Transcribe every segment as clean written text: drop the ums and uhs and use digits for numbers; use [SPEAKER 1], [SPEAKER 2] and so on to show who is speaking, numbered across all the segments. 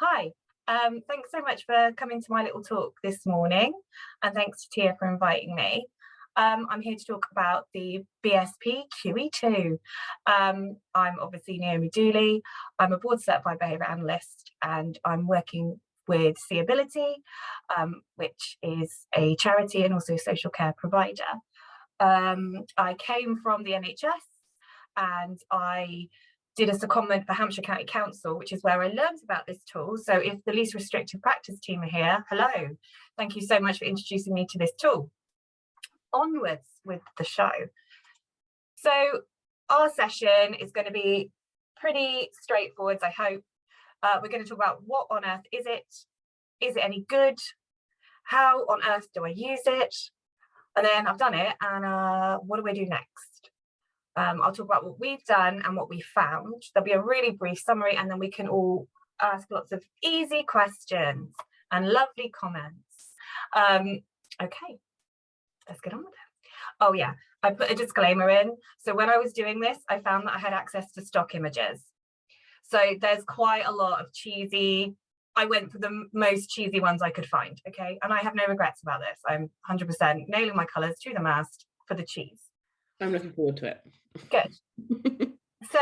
[SPEAKER 1] Hi, thanks so much for coming to my little talk this morning, and thanks to Tia for inviting me. I'm here to talk about the BSP-QEII. I'm obviously Naomi. I'm a board certified behaviour analyst, and I'm working with Seeability, which is a charity and also social care provider. I came from the NHS and I did a secondment for Hampshire County Council, which is where I learned about this tool. So if the least restrictive practice team are here, hello. Thank you so much for introducing me to this tool. Onwards with the show. So our session is going to be pretty straightforward, I hope. We're going to talk about what on earth is it? Is it any good? How on earth do I use it? And then I've done it, and what do I do next? I'll talk about what we've done and what we found. There'll be a really brief summary, and then we can all ask lots of easy questions and lovely comments. Okay, let's get on with it. Oh yeah, I put a disclaimer in. So when I was doing this, I found that I had access to stock images. So there's quite a lot of cheesy. I went for the most cheesy ones I could find, okay? And I have no regrets about this. I'm 100% nailing my colours to the mast for the cheese.
[SPEAKER 2] I'm looking forward to it.
[SPEAKER 1] Good. So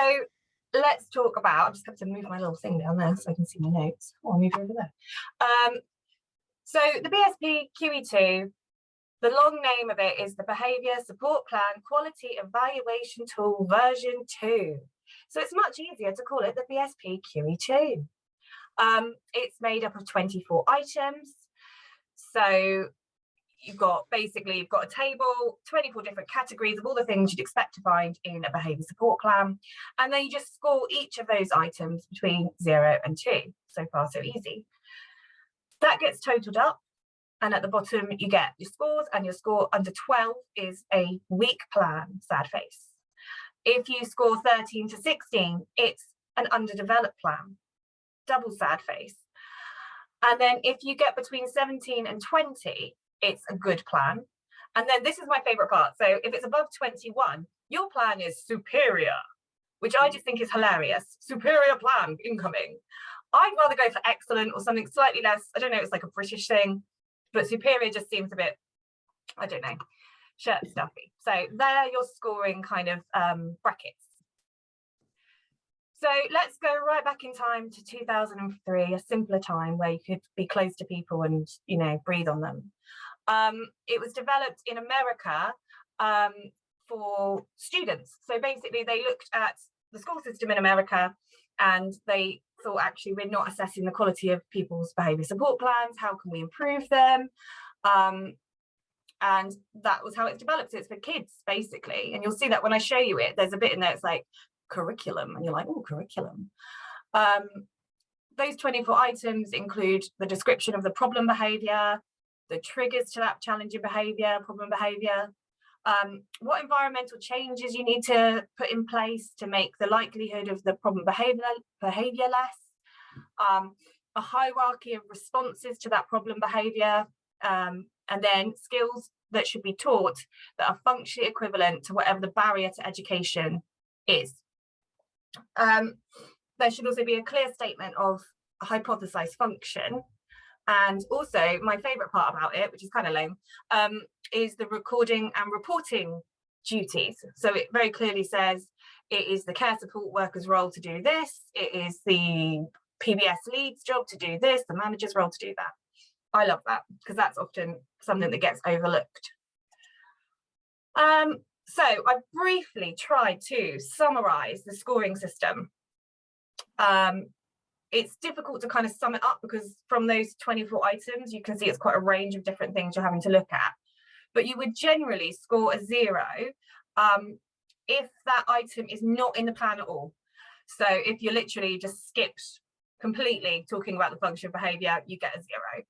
[SPEAKER 1] let's talk about, I just have to move my little thing down there so I can see my notes. Oh, I'll move over there. So the BSP-QEII, the long name of it is the Behaviour Support Plan Quality Evaluation Tool version 2. So it's much easier to call it the BSP-QEII. It's made up of 24 items. So you've got a table, 24 different categories of all the things you'd expect to find in a behaviour support plan. And then you just score each of those items between 0 and 2. So far, so easy. That gets totaled up. And at the bottom, you get your scores, and your score under 12 is a weak plan, sad face. If you score 13 to 16, it's an underdeveloped plan, double sad face. And then if you get between 17 and 20, it's a good plan. And then this is my favorite part. So if it's above 21, your plan is superior, which I just think is hilarious. Superior plan incoming. I'd rather go for excellent or something slightly less. I don't know, it's like a British thing, but superior just seems a bit, I don't know, shirt stuffy. So they're your scoring kind of brackets. So let's go right back in time to 2003, a simpler time where you could be close to people and, you know, breathe on them. It was developed in America for students. So basically they looked at the school system in America and they thought, actually, we're not assessing the quality of people's behaviour support plans. How can we improve them? And that was how it's developed. So it's for kids, basically. And you'll see that when I show you it, there's a bit in there, it's like curriculum. And you're like, oh, curriculum. Those 24 items include the description of the problem behaviour, the triggers to that challenging behaviour, problem behaviour, what environmental changes you need to put in place to make the likelihood of the problem behaviour less, a hierarchy of responses to that problem behaviour, and then skills that should be taught that are functionally equivalent to whatever the barrier to education is. There should also be a clear statement of a hypothesized function. And also my favourite part about it, which is kind of lame, is the recording and reporting duties. So it very clearly says it is the care support worker's role to do this, it is the PBS lead's job to do this, the manager's role to do that. I love that because that's often something that gets overlooked. So I briefly tried to summarise the scoring system. It's difficult to kind of sum it up because from those 24 items, you can see it's quite a range of different things you're having to look at. But you would generally score a 0 if that item is not in the plan at all. So if you literally just skipped completely talking about the function of behaviour, you get a 0.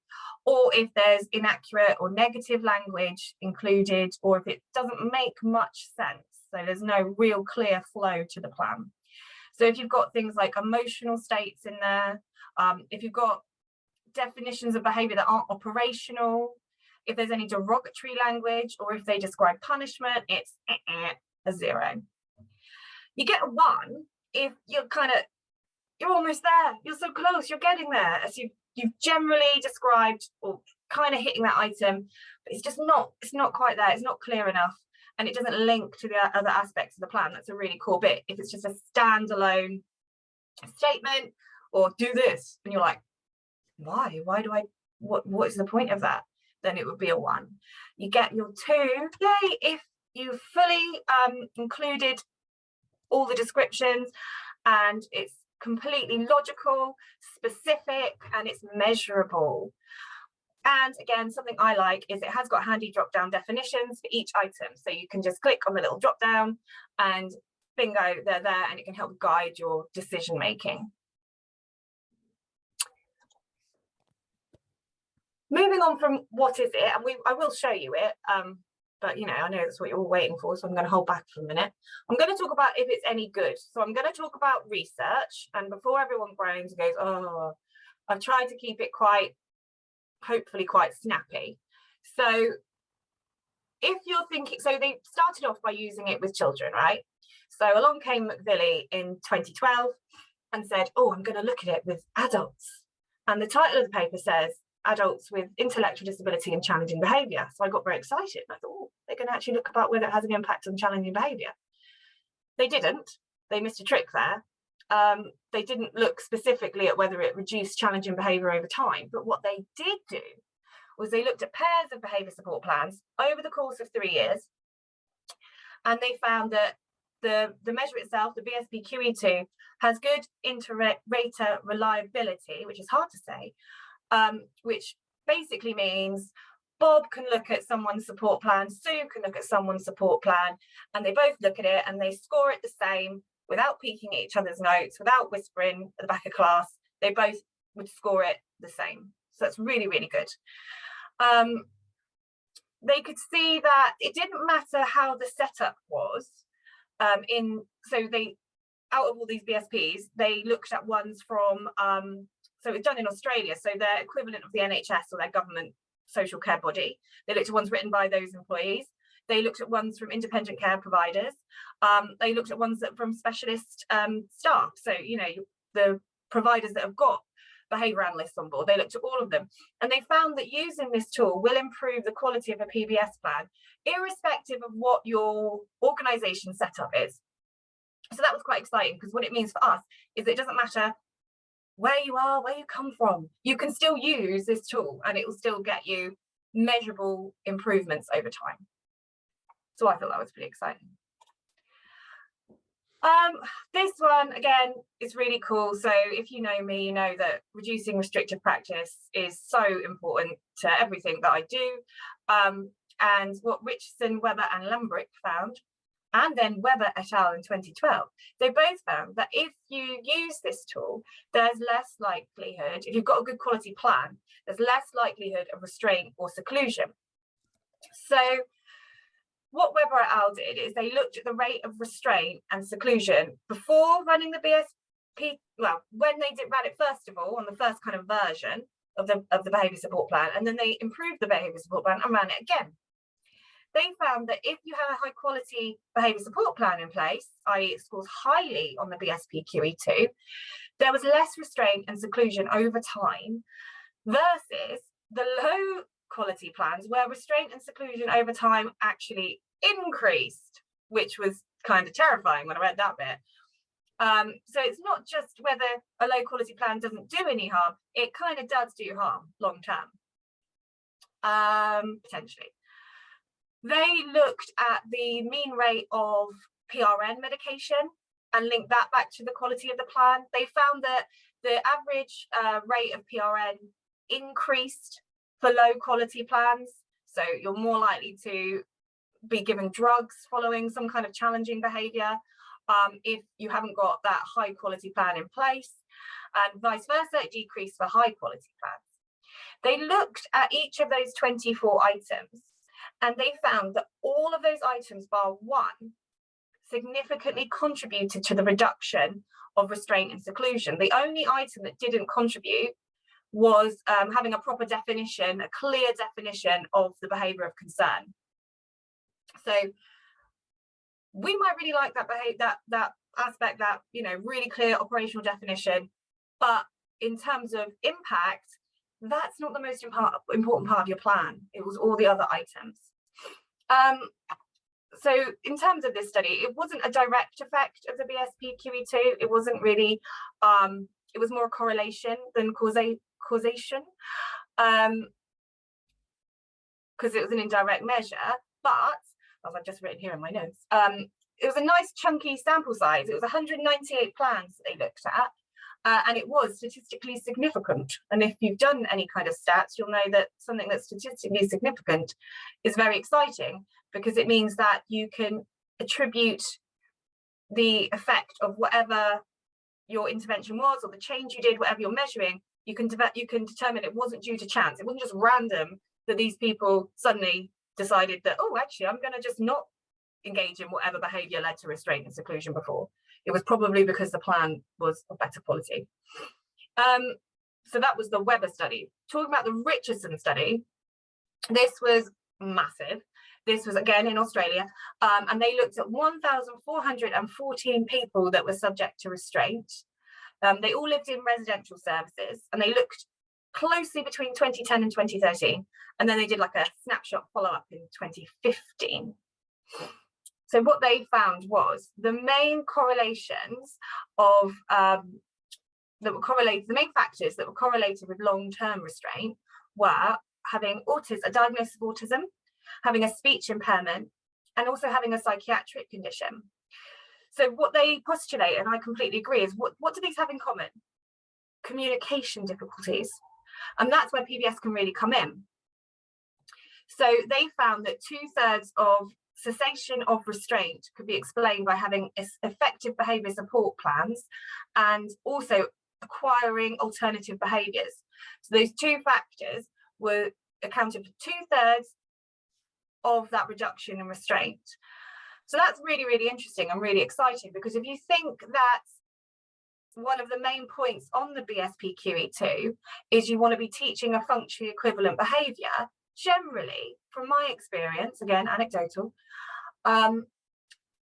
[SPEAKER 1] Or if there's inaccurate or negative language included, or if it doesn't make much sense. So there's no real clear flow to the plan. So if you've got things like emotional states in there, if you've got definitions of behaviour that aren't operational, if there's any derogatory language, or if they describe punishment, it's a 0. You get a 1 if you're kind of you're almost there, you're so close, you're getting there, as you've generally described or kind of hitting that item, but it's not quite there, it's not clear enough, and it doesn't link to the other aspects of the plan. That's a really cool bit. If it's just a standalone statement, or do this, and you're like, why do I, what is the point of that? Then it would be a 1. You get your 2, yay, if you fully included all the descriptions and it's completely logical, specific, and it's measurable. And again, something I like is it has got handy drop-down definitions for each item. So you can just click on the little drop-down and bingo, they're there, and it can help guide your decision making. Moving on from what is it, and I will show you it, but you know, I know that's what you're all waiting for, so I'm going to hold back for a minute. I'm going to talk about if it's any good. So I'm going to talk about research, and before everyone groans and goes, oh, I've tried to keep it hopefully quite snappy. So if you're thinking, so they started off by using it with children, right? So along came McVilly in 2012 and said, oh, I'm going to look at it with adults. And the title of the paper says, adults with intellectual disability and challenging behaviour. So I got very excited and I thought, oh, they're going to actually look about whether it has an impact on challenging behaviour. They didn't. They missed a trick there. They didn't look specifically at whether it reduced challenging behaviour over time. But what they did do was they looked at pairs of behaviour support plans over the course of 3 years. And they found that the measure itself, the BSP-QEII, has good inter-rater reliability, which is hard to say, which basically means Bob can look at someone's support plan, Sue can look at someone's support plan, and they both look at it and they score it the same without peeking at each other's notes, without whispering at the back of class. They both would score it the same. So that's really, really good. They could see that it didn't matter how the setup was. So they, out of all these BSPs, they looked at ones from, so it's done in Australia, so their equivalent of the NHS or their government social care body. They looked at ones written by those employees. They looked at ones from independent care providers. They looked at ones from specialist staff. So, you know, the providers that have got behaviour analysts on board, they looked at all of them. And they found that using this tool will improve the quality of a PBS plan, irrespective of what your organisation setup is. So that was quite exciting, because what it means for us is that it doesn't matter where you are, where you come from, you can still use this tool and it will still get you measurable improvements over time. So I thought that was pretty exciting. This one, again, is really cool. So if you know me, you know that reducing restrictive practice is so important to everything that I do. And what Richardson, Webber and Lambrick found, and then Webber et al. In 2012, they both found that if you use this tool, there's less likelihood, if you've got a good quality plan, there's less likelihood of restraint or seclusion. So what Webber et al. Did is they looked at the rate of restraint and seclusion before running the BSP, well, when they ran it first of all on the first kind of version of the behaviour support plan, and then they improved the behaviour support plan and ran it again. They found that if you have a high quality behaviour support plan in place, i.e. it scores highly on the BSP-QEII, there was less restraint and seclusion over time versus the low quality plans where restraint and seclusion over time actually increased, which was kind of terrifying when I read that bit. So it's not just whether a low quality plan doesn't do any harm, it kind of does do harm long term, potentially. They looked at the mean rate of PRN medication and linked that back to the quality of the plan. They found that the average rate of PRN increased for low quality plans. So you're more likely to be given drugs following some kind of challenging behaviour if you haven't got that high quality plan in place, and vice versa, it decreased for high quality plans. They looked at each of those 24 items and they found that all of those items bar one significantly contributed to the reduction of restraint and seclusion. The only item that didn't contribute was having a proper definition, a clear definition of the behaviour of concern. So we might really like that aspect, that, you know, really clear operational definition, but in terms of impact, that's not the most important part of your plan. It was all the other items. So in terms of this study, it wasn't a direct effect of the BSP-QEII. It wasn't really, it was more a correlation than causation, because it was an indirect measure. But, as I've just written here in my notes, it was a nice chunky sample size. It was 198 plans they looked at. And it was statistically significant. And if you've done any kind of stats, you'll know that something that's statistically significant is very exciting, because it means that you can attribute the effect of whatever your intervention was, or the change you did, whatever you're measuring, you can determine it wasn't due to chance. It wasn't just random that these people suddenly decided that, oh, actually, I'm going to just not engage in whatever behaviour led to restraint and seclusion before. It was probably because the plan was of better quality. So that was the Weber study. Talking about the Richardson study, this was massive. This was again in Australia, and they looked at 1,414 people that were subject to restraint. They all lived in residential services, and they looked closely between 2010 and 2013, and then they did like a snapshot follow-up in 2015. So what they found was the main correlations of the main factors that were correlated with long-term restraint were having a diagnosis of autism, having a speech impairment, and also having a psychiatric condition. So what they postulate, and I completely agree, is what do these have in common? Communication difficulties. And that's where PBS can really come in. So they found that 2/3 of cessation of restraint could be explained by having effective behaviour support plans and also acquiring alternative behaviours. So those two factors were accounted for 2/3 of that reduction in restraint. So that's really, really interesting and really exciting, because if you think that one of the main points on the BSP-QEII is you want to be teaching a functionally equivalent behaviour, generally, from my experience, again, anecdotal,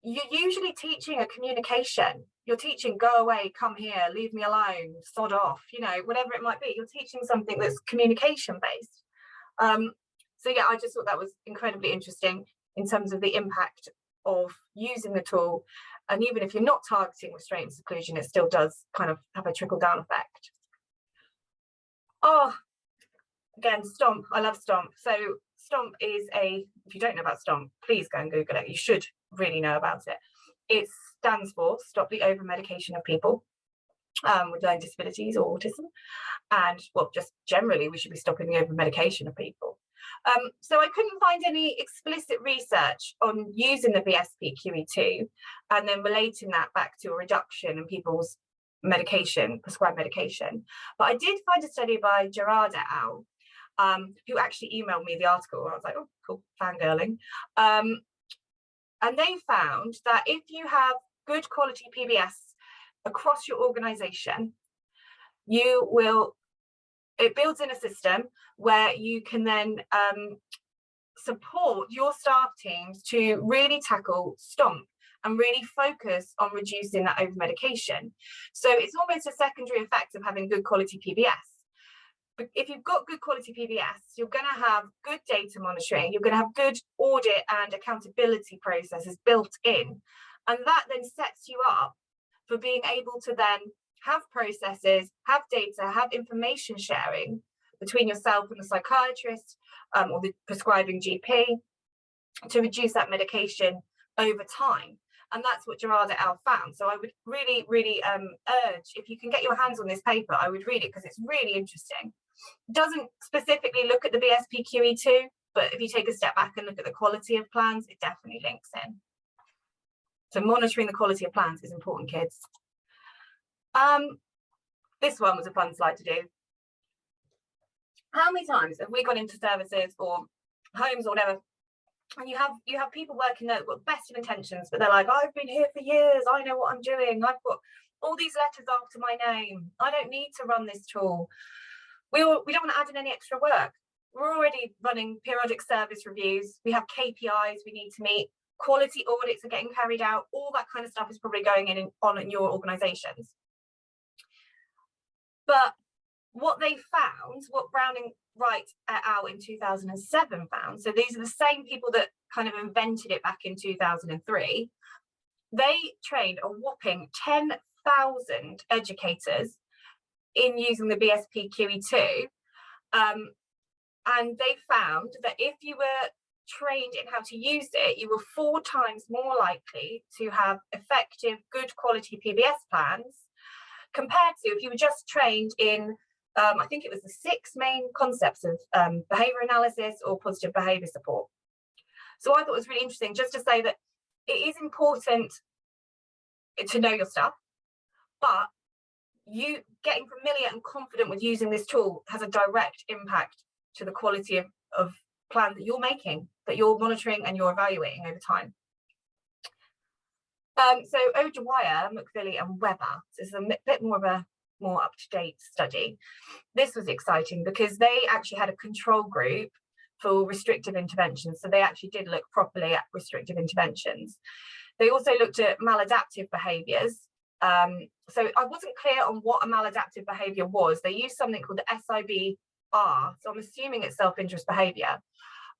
[SPEAKER 1] you're usually teaching a communication. You're teaching, go away, come here, leave me alone, sod off, you know, whatever it might be. You're teaching something that's communication based. So yeah, I just thought that was incredibly interesting in terms of the impact of using the tool. And even if you're not targeting restraint and seclusion, it still does kind of have a trickle down effect. Oh, again, STOMP, I love STOMP. So STOMP is if you don't know about STOMP, please go and Google it. You should really know about it. It stands for Stop the Over-Medication of People with Learning Disabilities or Autism. And, well, just generally, we should be stopping the over-medication of people. So I couldn't find any explicit research on using the BSP-QEII and then relating that back to a reduction in people's prescribed medication. But I did find a study by Gerard et al., who actually emailed me the article. I was like, oh, cool, fangirling. And they found that if you have good quality PBS across your organisation, it builds in a system where you can then support your staff teams to really tackle STOMP and really focus on reducing that over-medication. So it's almost a secondary effect of having good quality PBS. But if you've got good quality PBS, you're going to have good data monitoring, you're going to have good audit and accountability processes built in. And that then sets you up for being able to then have processes, have data, have information sharing between yourself and the psychiatrist or the prescribing GP to reduce that medication over time. And that's what Gerard et al. Found. So I would really, really urge, if you can get your hands on this paper, I would read it because it's really interesting. It doesn't specifically look at the BSP-QEII, but if you take a step back and look at the quality of plans, it definitely links in. So monitoring the quality of plans is important, kids. This one was a fun slide to do. How many times have we gone into services or homes or whatever, and you have people working there with the best of intentions, but they're like, I've been here for years, I know what I'm doing, I've got all these letters after my name, I don't need to run this tool. We don't want to add in any extra work. We're already running periodic service reviews, we have KPIs we need to meet, quality audits are getting carried out, all that kind of stuff is probably going on in your organisations. But what they found, what Browning Wright et al. In 2007 found, so these are the same people that kind of invented it back in 2003, they trained a whopping 10,000 educators in using the BSP-QEII, and they found that if you were trained in how to use it, you were 4 times more likely to have effective, good quality PBS plans compared to if you were just trained in, I think it was the 6 main concepts of behaviour analysis or positive behaviour support. So I thought it was really interesting just to say that it is important to know your stuff, but you getting familiar and confident with using this tool has a direct impact to the quality of plan that you're making, that you're monitoring and you're evaluating over time. So O'Dwyer, McVilly and Webber, so this is a bit more of a more up-to-date study. This was exciting because they actually had a control group for restrictive interventions. So they actually did look properly at restrictive interventions. They also looked at maladaptive behaviors. So I wasn't clear on what a maladaptive behavior was. They used something called the SIBR, so I'm assuming it's self-interest behavior.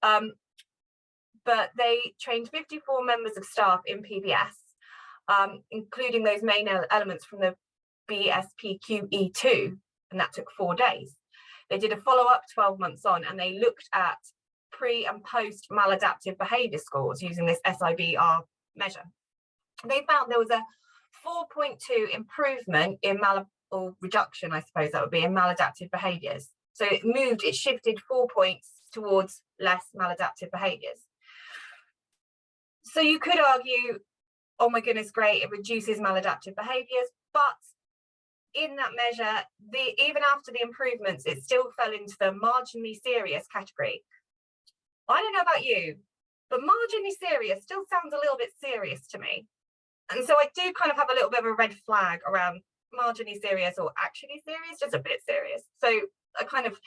[SPEAKER 1] But they trained 54 members of staff in PBS, including those main elements from the BSP-QEII, and that took 4 days. They did a follow-up 12 months on, and they looked at pre and post maladaptive behavior scores using this SIBR measure. They found there was a 4.2 improvement in or reduction, I suppose that would be, in maladaptive behaviors. So it shifted 4 points towards less maladaptive behaviors. So you could argue, oh my goodness, great, it reduces maladaptive behaviors, but in that measure, even after the improvements, it still fell into the marginally serious category. I don't know about you, but marginally serious still sounds a little bit serious to me. And so I do kind of have a little bit of a red flag around marginally serious or actually serious, just a bit serious. So I kind of,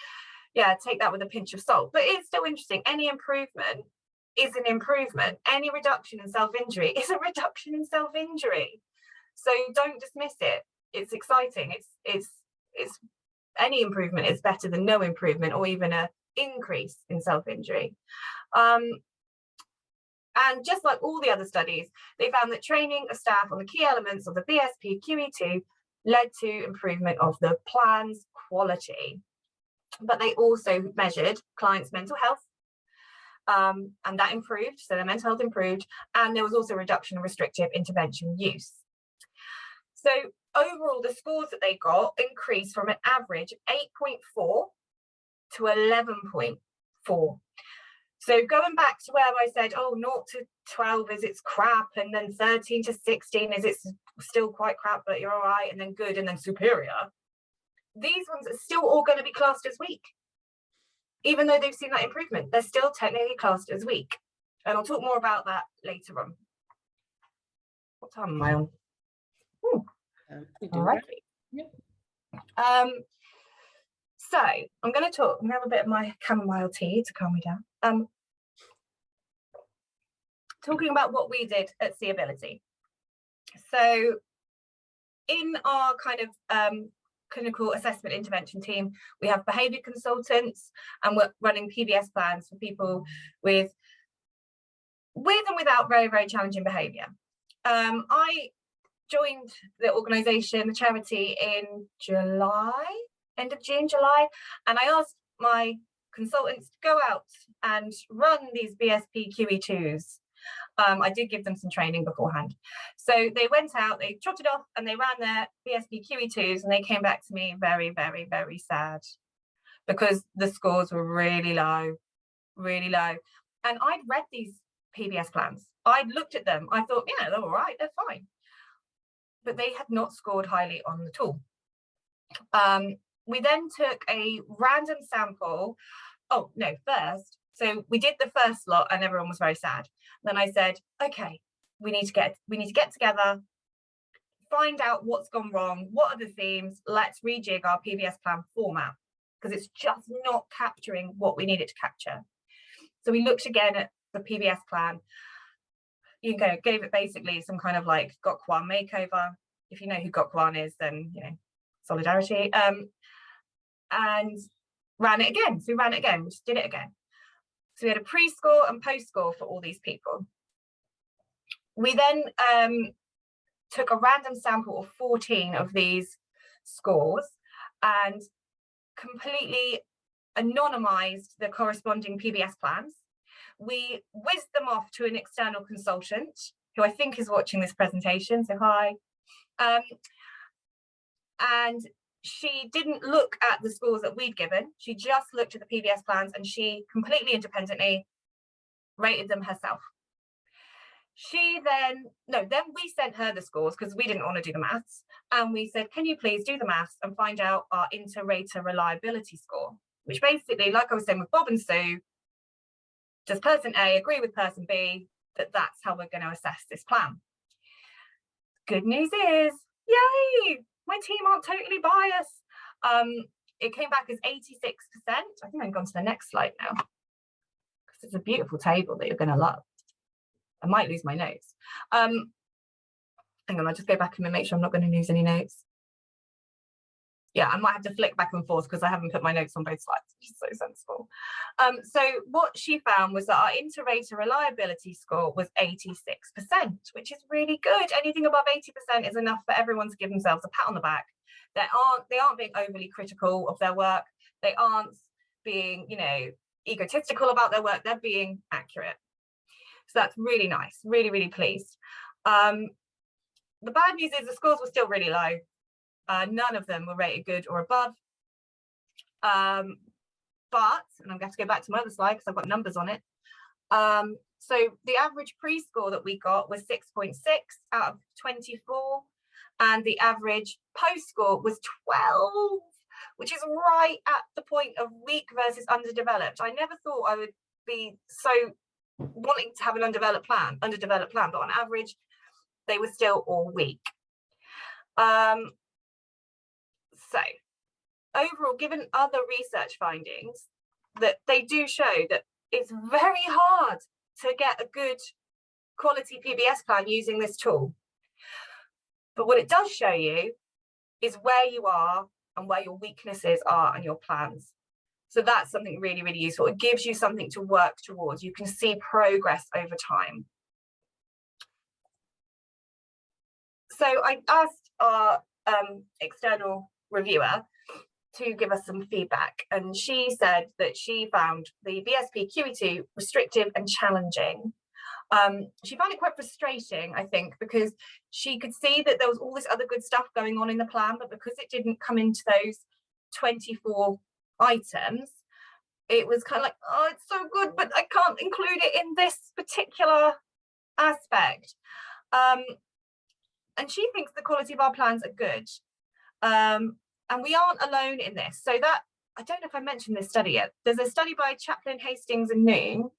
[SPEAKER 1] yeah, take that with a pinch of salt. But it's still interesting. Any improvement is an improvement. Any reduction in self-injury is a reduction in self-injury. So don't dismiss it. It's exciting. It's any improvement is better than no improvement or even an increase in self-injury. And just like all the other studies, they found that training of staff on the key elements of the BSP-QEII led to improvement of the plan's quality. But they also measured clients' mental health, and that improved, so their mental health improved, and there was also a reduction in restrictive intervention use. So overall, the scores that they got increased from an average of 8.4 to 11.4. So going back to where I said, oh, 0 to 12 is it's crap, and then 13 to 16 is it's still quite crap, but you're all right, and then good, and then superior. These ones are still all going to be classed as weak. Even though they've seen that improvement, they're still technically classed as weak. And I'll talk more about that later on. What time am I on? All right. Yep. So I'm going to have a bit of my chamomile tea to calm me down. Talking about what we did at Seeability. So in our kind of clinical assessment intervention team, we have behaviour consultants, and we're running PBS plans for people with and without very, very challenging behaviour. I joined the organisation, the charity, in July, end of June, July, and I asked my consultants to go out and run these BSP-QEIIs. I did give them some training beforehand. So they went out, they trotted off, and they ran their BSP-QEIIs, and they came back to me very, very, very sad because the scores were really low, really low. And I'd read these PBS plans. I'd looked at them. I thought, yeah, they're all right, they're fine. But they had not scored highly on the tool. We then took a random sample. Oh, no, first. So we did the first lot and everyone was very sad. Then I said, okay, we need to get together, find out what's gone wrong, what are the themes, let's rejig our PBS plan format, because it's just not capturing what we need it to capture. So we looked again at the PBS plan. you know, gave it basically some kind of like Gokwan makeover. If you know who Gokwan is, then you know, solidarity. And ran it again. So we ran it again. We just did it again. So we had a pre-score and post-score for all these people. We then took a random sample of 14 of these scores and completely anonymized the corresponding PBS plans. We whizzed them off to an external consultant who I think is watching this presentation, so hi. And she didn't look at the scores that we'd given, she just looked at the PBS plans and she completely independently rated them herself. Then we sent her the scores because we didn't want to do the maths, and we said, can you please do the maths and find out our inter-rater reliability score, which basically, like I was saying with Bob and Sue, does person A agree with person B that that's how we're going to assess this plan? Good news is, yay, my team aren't totally biased. It came back as 86%. I think I've gone to the next slide now because it's a beautiful table that you're going to love. I might lose my notes. Hang on, I'll just go back and make sure I'm not going to lose any notes. Yeah, I might have to flick back and forth because I haven't put my notes on both slides, which is so sensible. So what she found was that our inter-rater reliability score was 86%, which is really good. Anything above 80% is enough for everyone to give themselves a pat on the back. They aren't being overly critical of their work. They aren't being, you know, egotistical about their work. They're being accurate. So that's really nice, really, really pleased. The bad news is the scores were still really low. None of them were rated good or above. But, and I'm going to go back to my other slide because I've got numbers on it. So the average pre-score that we got was 6.6 out of 24. And the average post-score was 12, which is right at the point of weak versus underdeveloped. I never thought I would be so wanting to have an underdeveloped plan, but on average, they were still all weak. So overall, given other research findings, that they do show that it's very hard to get a good quality PBS plan using this tool. But what it does show you is where you are and where your weaknesses are and your plans. So that's something really, really useful. It gives you something to work towards. You can see progress over time. So I asked our external reviewer to give us some feedback, and she said that she found the BSP-QEII restrictive and challenging. She found it quite frustrating, I think, because she could see that there was all this other good stuff going on in the plan, but because it didn't come into those 24 items, it was kind of like, oh, it's so good, but I can't include it in this particular aspect. And she thinks the quality of our plans are good. And we aren't alone in this. So that, I don't know if I mentioned this study yet. There's a study by Chaplin, Hastings and Noon.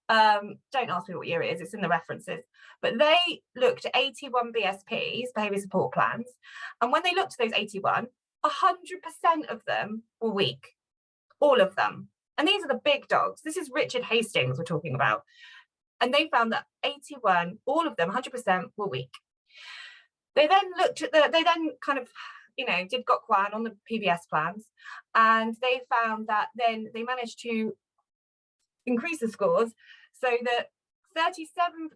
[SPEAKER 1] Don't ask me what year it is, it's in the references. But they looked at 81 BSPs, behaviour support plans. And when they looked at those 81, 100% of them were weak. All of them. And these are the big dogs. This is Richard Hastings we're talking about. And they found that 81, all of them, 100% were weak. They then looked at they then kind of, you know, did Gokwan on the PBS plans, and they found that then they managed to increase the scores so that there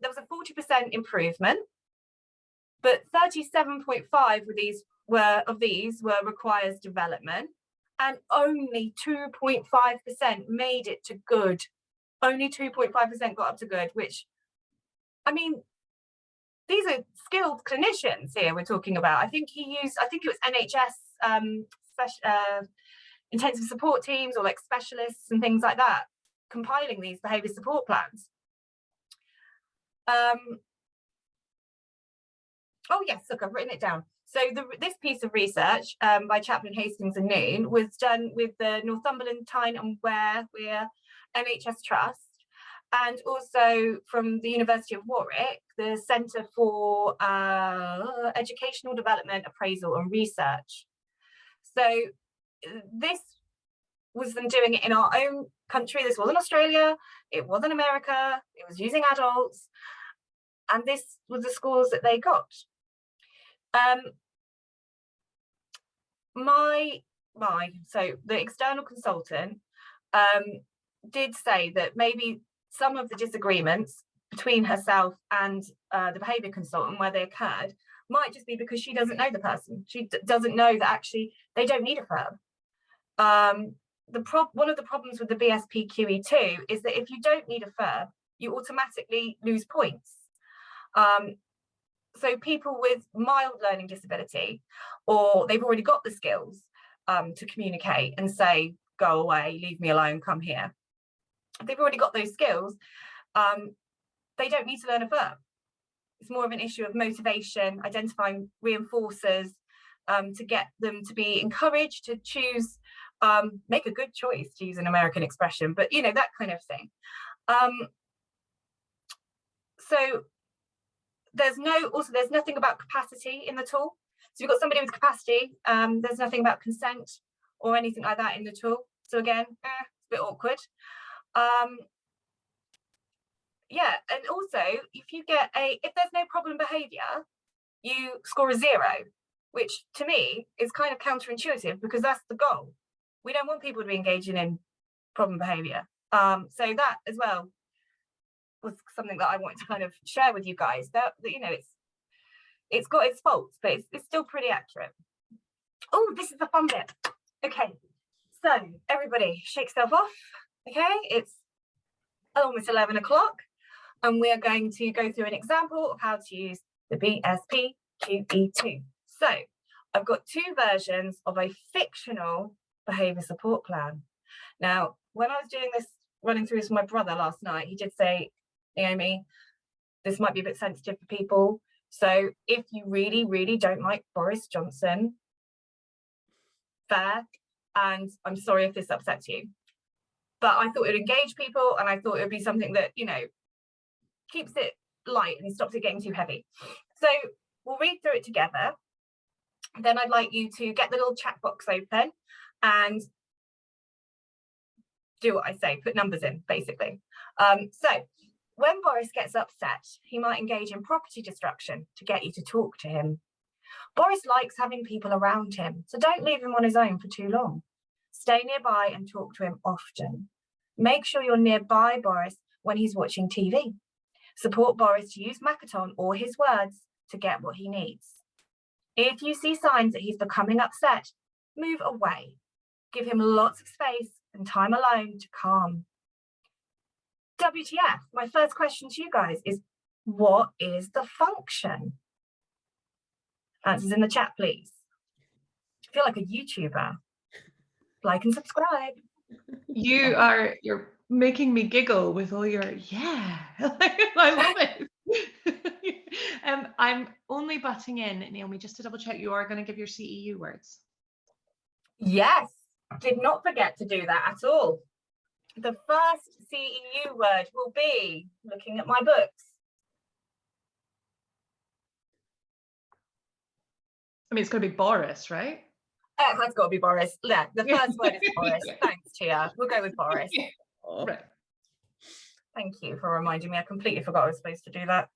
[SPEAKER 1] was a 40% improvement, but 37.5 of these were requires development, and only 2.5% made it to good. Only 2.5% got up to good, which, I mean, these are skilled clinicians here we're talking about. I think it was NHS intensive support teams, or like specialists and things like that, compiling these behaviour support plans. Oh yes, look, I've written it down. So this piece of research by Chaplin, Hastings and Noon was done with the Northumberland, Tyne and Wear NHS Trust, and also from the University of Warwick, the Centre for Educational Development, Appraisal and Research. So this was them doing it in our own country. This wasn't Australia, it wasn't America, it was using adults, and this was the scores that they got. So the external consultant did say that maybe some of the disagreements between herself and the behaviour consultant, where they occurred, might just be because she doesn't know the person. She doesn't know that actually they don't need a verb. One of the problems with the BSP-QEII is that if you don't need a verb, you automatically lose points. So people with mild learning disability, or they've already got the skills to communicate and say, go away, leave me alone, come here. If they've already got those skills, they don't need to learn a verb. It's more of an issue of motivation, identifying reinforcers to get them to be encouraged to choose, make a good choice, to use an American expression, but that kind of thing. So there's nothing about capacity in the tool. So you've got somebody with capacity, there's nothing about consent or anything like that in the tool. So again, it's a bit awkward. Yeah, and also if there's no problem behaviour, you score a 0, which to me is kind of counterintuitive, because that's the goal. We don't want people to be engaging in problem behaviour. So that as well was something that I wanted to kind of share with you guys, that it's got its faults, but it's still pretty accurate. Oh, this is the fun bit. Okay, so everybody shake yourself off. Okay, it's almost 11 o'clock, and we are going to go through an example of how to use the BSP-QEII. So I've got 2 versions of a fictional behaviour support plan. Now, when I was doing this, running through this with my brother last night, he did say, Naomi, this might be a bit sensitive for people. So if you really, really don't like Boris Johnson, fair, and I'm sorry if this upsets you. But I thought it would engage people, and I thought it would be something that, keeps it light and stops it getting too heavy. So we'll read through it together. Then I'd like you to get the little chat box open and do what I say, put numbers in, basically. So when Boris gets upset, he might engage in property destruction to get you to talk to him. Boris likes having people around him, so don't leave him on his own for too long. Stay nearby and talk to him often. Make sure you're nearby Boris when he's watching TV. Support Boris to use Makaton or his words to get what he needs. If you see signs that he's becoming upset, move away. Give him lots of space and time alone to calm. WTF, my first question to you guys is, what is the function? Answers in the chat, please. I feel like a YouTuber. Like and subscribe.
[SPEAKER 2] You're making me giggle with all your I love it. I'm only butting in, Naomi, just to double check, you are going to give your CEU words.
[SPEAKER 1] Yes, did not forget to do that at all. The first CEU word will be, looking at my books.
[SPEAKER 2] I mean, it's going to be Boris, right?
[SPEAKER 1] It has got to be Boris. Yeah, the first word is Boris. Thanks, Tia. We'll go with Boris.
[SPEAKER 2] Right.
[SPEAKER 1] Thank you for reminding me. I completely forgot I was supposed to do that.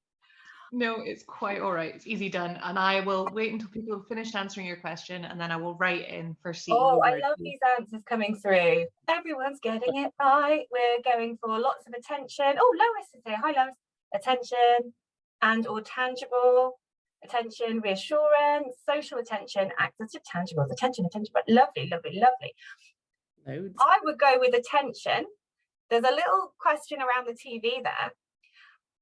[SPEAKER 2] No, it's quite all right. It's easy done. And I will wait until people have finished answering your question, and then I will write in for CEU.
[SPEAKER 1] Oh, I love these answers coming through. Everyone's getting it right. We're going for lots of attention. Oh, Lois is here. Hi, Lois. Attention and or tangible. Attention, reassurance, social attention, access to tangibles. Attention. But lovely.
[SPEAKER 3] Loads.
[SPEAKER 1] I would go with attention. There's a little question around the TV there.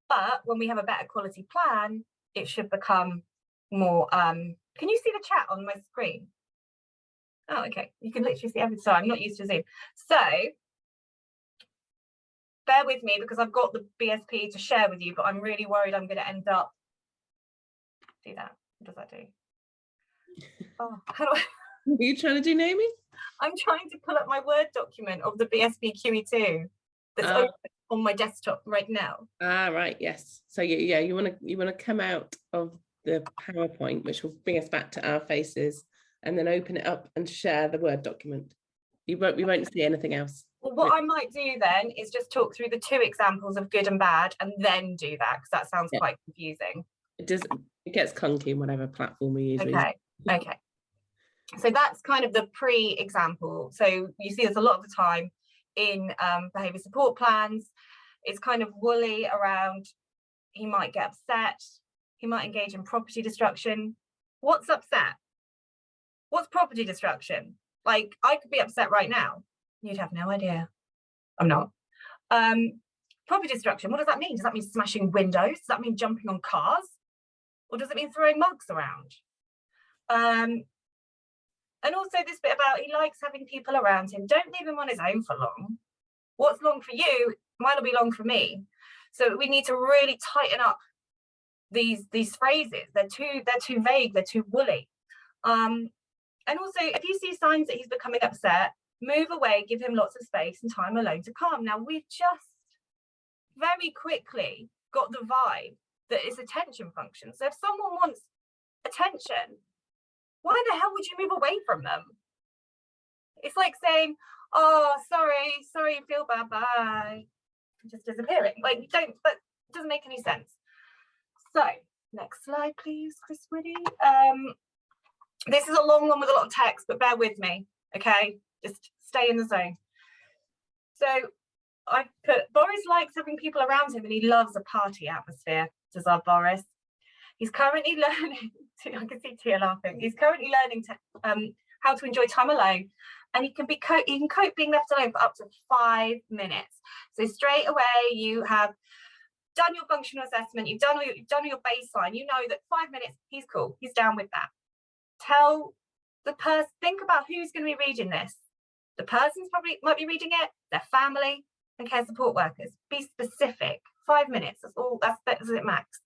[SPEAKER 1] But when we have a better quality plan, it should become more, can you see the chat on my screen? Oh, okay. You can literally see everything. Sorry, I'm not used to Zoom. So bear with me because I've got the BSP to share with you, but I'm really worried I'm going to end up. Do that. What does that do? Oh, how do I?
[SPEAKER 3] What are you trying to do, Naomi?
[SPEAKER 1] I'm trying to pull up my Word document of the BSP-QEII that's open on my desktop right now.
[SPEAKER 3] Right, yes. So yeah, you want to come out of the PowerPoint, which will bring us back to our faces, and then open it up and share the Word document. We won't see anything else.
[SPEAKER 1] Well, what I might do then is just talk through the 2 examples of good and bad, and then do that, because that sounds quite confusing.
[SPEAKER 3] It gets clunky in whatever platform we use.
[SPEAKER 1] Okay. So that's kind of the pre-example. So you see this a lot of the time in behaviour support plans. It's kind of woolly around, he might get upset, he might engage in property destruction. What's upset? What's property destruction? Like, I could be upset right now. You'd have no idea. I'm not. Property destruction, what does that mean? Does that mean smashing windows? Does that mean jumping on cars? Or does it mean throwing mugs around? And also this bit about he likes having people around him. Don't leave him on his own for long. What's long for you might not be long for me. So we need to really tighten up these phrases. They're too vague, they're too woolly. And also, if you see signs that he's becoming upset, move away, give him lots of space and time alone to calm. Now, we've just very quickly got the vibe that it's attention function. So if someone wants attention, why the hell would you move away from them? It's like saying, oh, sorry, you feel bad, bye. Just disappearing. Like, that doesn't make any sense. So, next slide, please, Chris Woody. This is a long one with a lot of text, but bear with me, okay? Just stay in the zone. So I've put, Boris likes having people around him and he loves a party atmosphere, does our Boris. He's currently learning, I can see Tia laughing, he's currently learning how to enjoy time alone, and he can cope being left alone for up to 5 minutes. So straight away you have done your functional assessment, you've done all your baseline, you know that 5 minutes, he's cool, he's down with that. Tell the person, think about who's going to be reading this. The person's probably might be reading it, their family and care support workers. Be specific. 5 minutes, that's it max.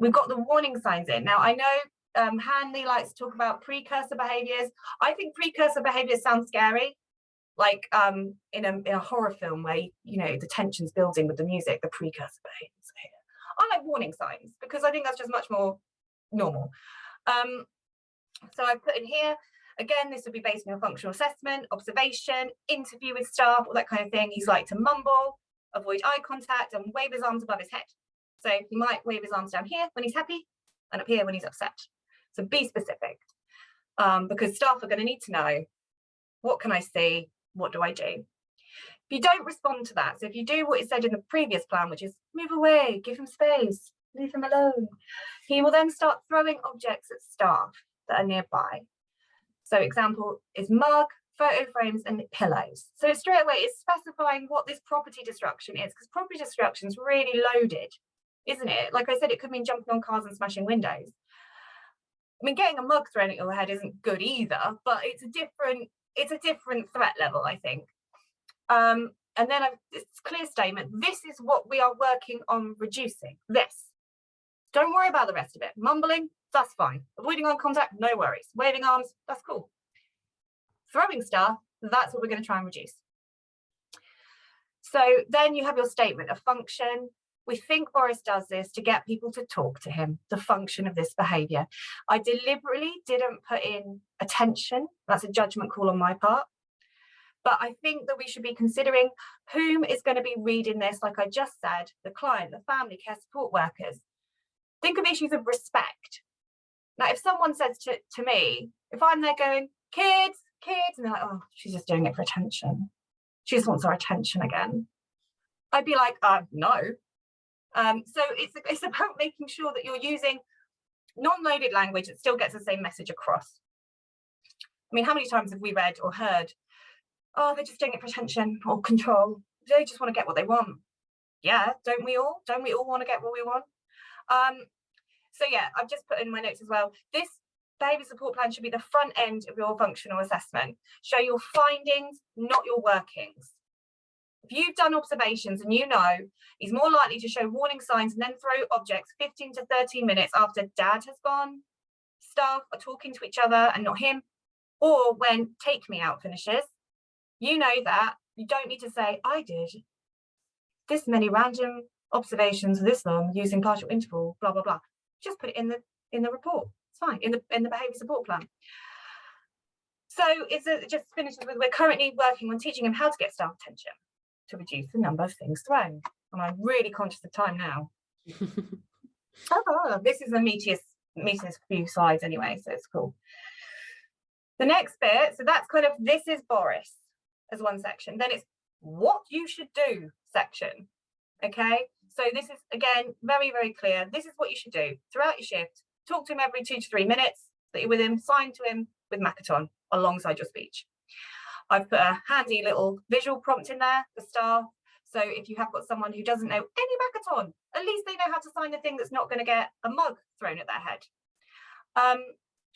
[SPEAKER 1] We've got the warning signs in. Now I know Hanley likes to talk about precursor behaviours. I think precursor behaviours sound scary, like in a horror film where you know the tension's building with the music, the precursor behaviours. I like warning signs because I think that's just much more normal. So I've put in here, again, this would be based on your functional assessment, observation, interview with staff, all that kind of thing. He's like to mumble, avoid eye contact and wave his arms above his head. So he might wave his arms down here when he's happy and up here when he's upset. So be specific, because staff are going to need to know, what can I see? What do I do? If you don't respond to that, so if you do what is said in the previous plan, which is move away, give him space, leave him alone, he will then start throwing objects at staff that are nearby. So example is mug, photo frames and pillows. So straight away it's specifying what this property destruction is, because property destruction is really loaded, isn't it? Like I said, it could mean jumping on cars and smashing windows. I mean, getting a mug thrown at your head isn't good either, but it's a different threat level, I think. And then it's a clear statement. This is what we are working on reducing. This. Don't worry about the rest of it. Mumbling, that's fine. Avoiding eye contact, no worries. Waving arms, that's cool. Throwing stuff, that's what we're going to try and reduce. So then you have your statement of function. We think Boris does this to get people to talk to him, the function of this behaviour. I deliberately didn't put in attention. That's a judgment call on my part. But I think that we should be considering whom is going to be reading this, like I just said, the client, the family, care support workers. Think of issues of respect. Now, if someone says to me, if I'm there going, kids, and they're like, oh, she's just doing it for attention. She just wants our attention again. I'd be like, no. So it's about making sure that you're using non-loaded language that still gets the same message across. I mean, how many times have we read or heard, oh, they're just doing it for attention or control. They just want to get what they want. Yeah, don't we all? Don't we all want to get what we want? So yeah, I've just put in my notes as well. This behaviour support plan should be the front end of your functional assessment. Show your findings, not your workings. If you've done observations and you know he's more likely to show warning signs and then throw objects 15 to 30 minutes after dad has gone, staff are talking to each other and not him, or when take me out finishes, you know that you don't need to say, I did this many random observations this long using partial interval, blah, blah, blah. Just put it in the report. It's fine, in the behaviour support plan. So it just finishes with, we're currently working on teaching him how to get staff attention to reduce the number of things thrown. And I'm really conscious of time now. This is the meatiest few slides anyway, so it's cool. The next bit, so that's kind of, this is Boris as one section. Then it's what you should do section. Okay, so this is, again, very, very clear. This is what you should do throughout your shift. Talk to him every 2 to 3 minutes that you're with him, sign to him with Makaton alongside your speech. I've put a handy little visual prompt in there for staff. So if you have got someone who doesn't know any Makaton, at least they know how to sign the thing that's not going to get a mug thrown at their head.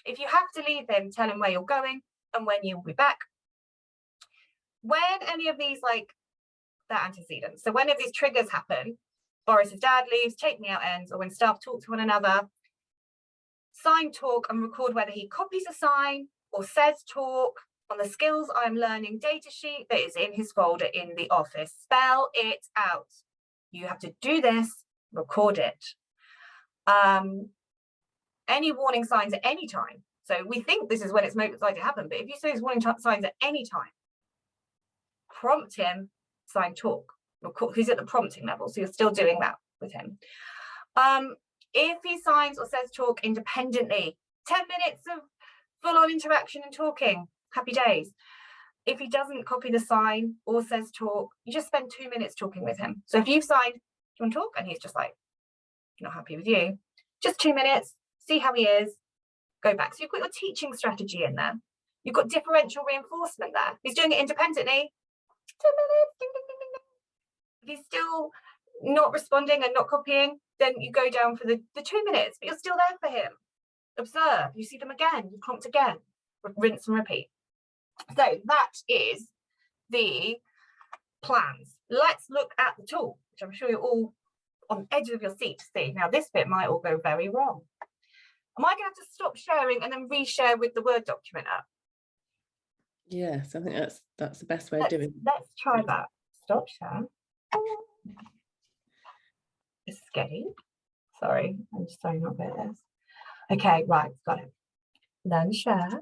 [SPEAKER 1] If you have to leave him, tell him where you're going and when you'll be back. When any of these, like, they're antecedents. So when any of these triggers happen, Boris's dad leaves, take me out ends, or when staff talk to one another, sign talk and record whether he copies a sign or says talk on the skills I'm learning data sheet that is in his folder in the office. Spell it out. You have to do this, record it. Any warning signs at any time. So we think this is when it's most likely to happen, but if you see these warning signs at any time, prompt him, sign talk. Record. He's at the prompting level, so you're still doing that with him. If he signs or says talk independently, 10 minutes of full-on interaction and talking, happy days. If he doesn't copy the sign or says talk, you just spend 2 minutes talking with him. So if you've signed, do you want to talk? And he's just like, not happy with you. Just 2 minutes, see how he is, go back. So you've got your teaching strategy in there. You've got differential reinforcement there. He's doing it independently. 2 minutes, ding, ding, ding, ding, ding. If he's still not responding and not copying, then you go down for the 2 minutes, but you're still there for him. Observe, you see them again, you prompt again, rinse and repeat. So that is the plans. Let's look at the tool, which I'm sure you're all on the edge of your seat to see. Now this bit might all go very wrong. Am I going to have to stop sharing and then reshare with the Word document up?
[SPEAKER 3] Yes, I think that's the best way of doing it.
[SPEAKER 1] Let's try that. Stop share. Escape. Sorry, I'm just sorry not about this. Okay, right, got it. Then share.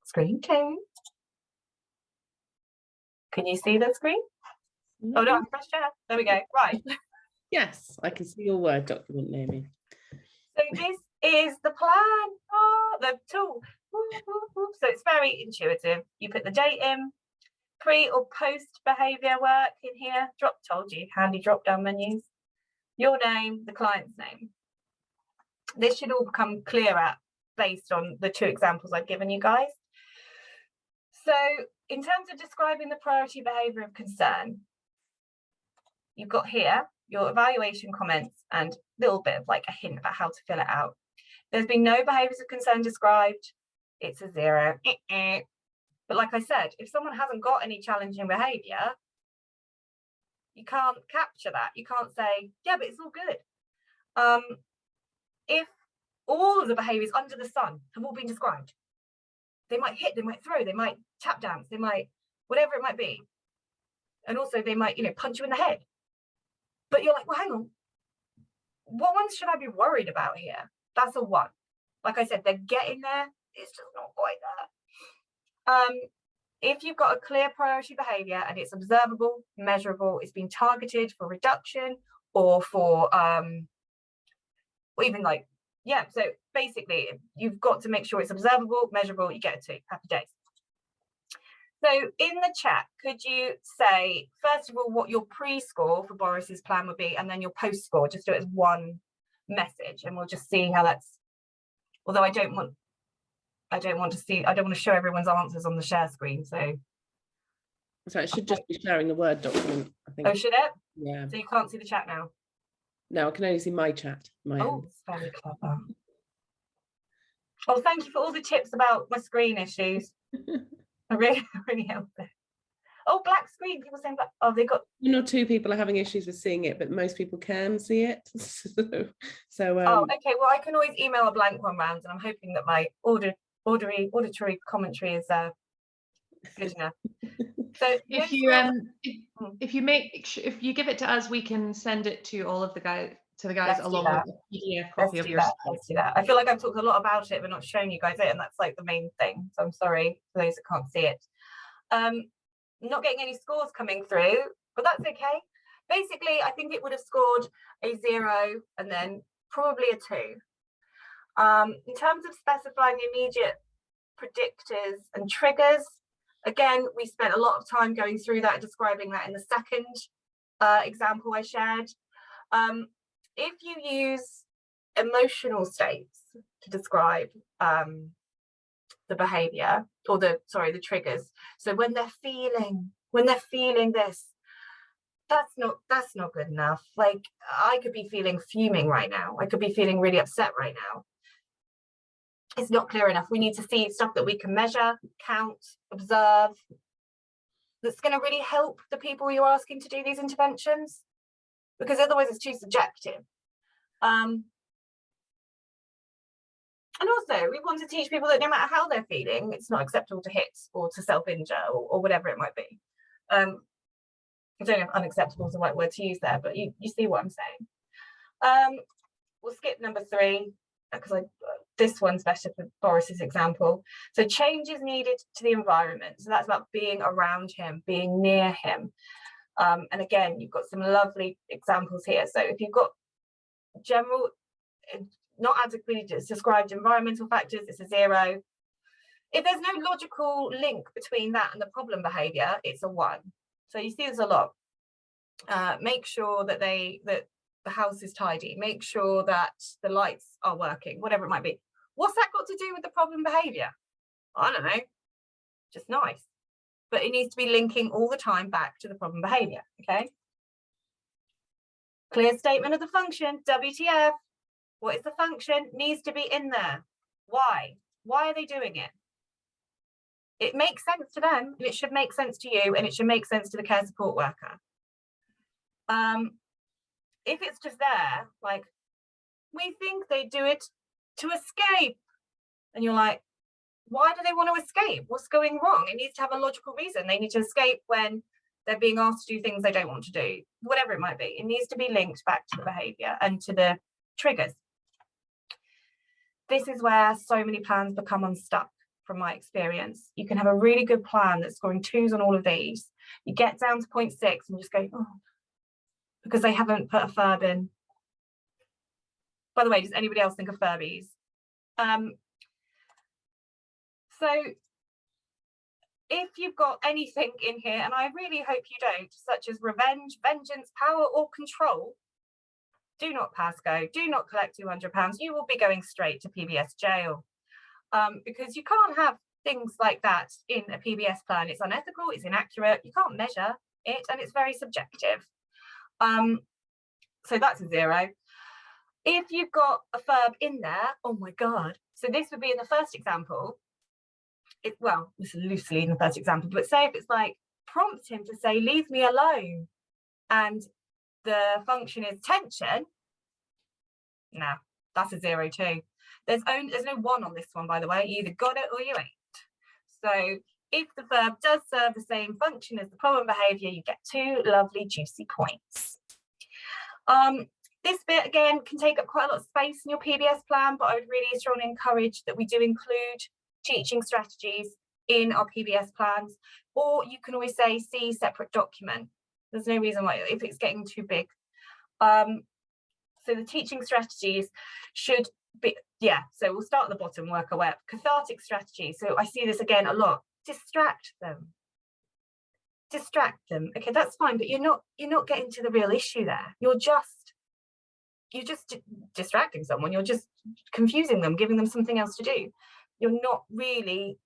[SPEAKER 1] Screen 2. Can you see the screen? Oh no, I press share. There we go. Right.
[SPEAKER 3] Yes, I can see your Word document, Naomi.
[SPEAKER 1] So this is the plan. Oh, the tool. So it's very intuitive. You put the date in, pre or post behaviour work in here. Told you, handy drop down menus. Your name, the client's name. This should all become clearer based on the 2 examples I've given you guys. So in terms of describing the priority behaviour of concern, you've got here your evaluation comments and a little bit of like a hint about how to fill it out. There's been no behaviours of concern described. It's a 0. But like I said, if someone hasn't got any challenging behaviour, you can't capture that. You can't say, yeah, but it's all good. If all of the behaviours under the sun have all been described, they might hit, they might throw, they might tap dance, they might, whatever it might be. And also they might, punch you in the head. But you're like, well, hang on. What ones should I be worried about here? That's a 1. Like I said, they're getting there. It's just not quite there. If you've got a clear priority behaviour and it's observable, measurable, it's been targeted for reduction or for, or even like, yeah, so basically you've got to make sure it's observable, measurable, you get it to happy days. So in the chat, could you say, first of all, what your pre-score for Boris's plan would be, and then your post-score, just do it as one message, and we'll just see how that's, although I don't want to show everyone's answers on the share screen, so
[SPEAKER 3] it should just be sharing the Word document, I think.
[SPEAKER 1] Oh, should it?
[SPEAKER 3] Yeah.
[SPEAKER 1] So you can't see the chat now?
[SPEAKER 3] No, I can only see my chat.
[SPEAKER 1] Oh, it's very clever. Oh, thank you for all the tips about my screen issues. I really helped it. Oh, black screen, people saying black. Oh, they got
[SPEAKER 3] 1 or 2 people are having issues with seeing it, but most people can see it. so
[SPEAKER 1] oh, okay, well, I can always email a blank one round, and I'm hoping that my auditory commentary is good enough. So
[SPEAKER 2] if you give it to us, we can send it to all of the guys, to the guys along with the PDF copy of your slides.
[SPEAKER 1] Let's do that. I feel like I've talked a lot about it, but not shown you guys it, and that's like the main thing. So I'm sorry for those that can't see it. Not getting any scores coming through, but that's okay. Basically, I think it would have scored a 0 and then probably a 2. In terms of specifying the immediate predictors and triggers, again, we spent a lot of time going through that, describing that in the second example I shared. If you use emotional states to describe the behavior, or the triggers, so when they're feeling this, that's not good enough. Like, I could be feeling fuming right now, I could be feeling really upset right now. It's not clear enough. We need to see stuff that we can measure, count, observe, that's going to really help the people you're asking to do these interventions, because otherwise it's too subjective. And also, we want to teach people that no matter how they're feeling, it's not acceptable to hit or to self-injure or whatever it might be. I don't know if unacceptable is the right word to use there, but you see what I'm saying. We'll skip number 3, because this one's better for Boris's example. So change is needed to the environment. So that's about being around him, being near him. And again, you've got some lovely examples here. So if you've got general, not adequately described environmental factors, it's a 0. If there's no logical link between that and the problem behaviour, it's a 1. So you see there's a lot. Make sure that the house is tidy. Make sure that the lights are working, whatever it might be. What's that got to do with the problem behaviour? I don't know. Just nice. But it needs to be linking all the time back to the problem behaviour, okay? Clear statement of the function, WTF. What is the function? Needs to be in there. Why? Why are they doing it? It makes sense to them, and it should make sense to you, and it should make sense to the care support worker. If it's just there, like, we think they do it to escape, and you're like, why do they want to escape? What's going wrong? It needs to have a logical reason. They need to escape when they're being asked to do things they don't want to do, whatever it might be. It needs to be linked back to the behaviour and to the triggers. This is where so many plans become unstuck, from my experience. You can have a really good plan that's scoring 2s on all of these. You get down to 0.6 and just go, oh, because they haven't put a verb in. By the way, does anybody else think of Furbies? So if you've got anything in here, and I really hope you don't, such as revenge, vengeance, power, or control, do not pass go, do not collect £200. You will be going straight to PBS jail, because you can't have things like that in a PBS plan. It's unethical, it's inaccurate, you can't measure it, and it's very subjective. So that's a 0. If you've got a verb in there, oh my God. So this would be in the first example. Well, this is loosely in the first example, but say if it's like, prompt him to say, leave me alone, and the function is tension, nah, that's a 0 too. There's no 1 on this one, by the way. You either got it or you ain't. So if the verb does serve the same function as the problem behaviour, you get 2 lovely juicy points. This bit again can take up quite a lot of space in your PBS plan, but I would really strongly encourage that we do include teaching strategies in our PBS plans, or you can always say see separate document. There's no reason why, if it's getting too big. So the teaching strategies should be, so we'll start at the bottom, work our way up. Cathartic strategy. So I see this again a lot. Distract them. Okay, that's fine, but you're not getting to the real issue there. You're just distracting someone. You're just confusing them, giving them something else to do. You're not really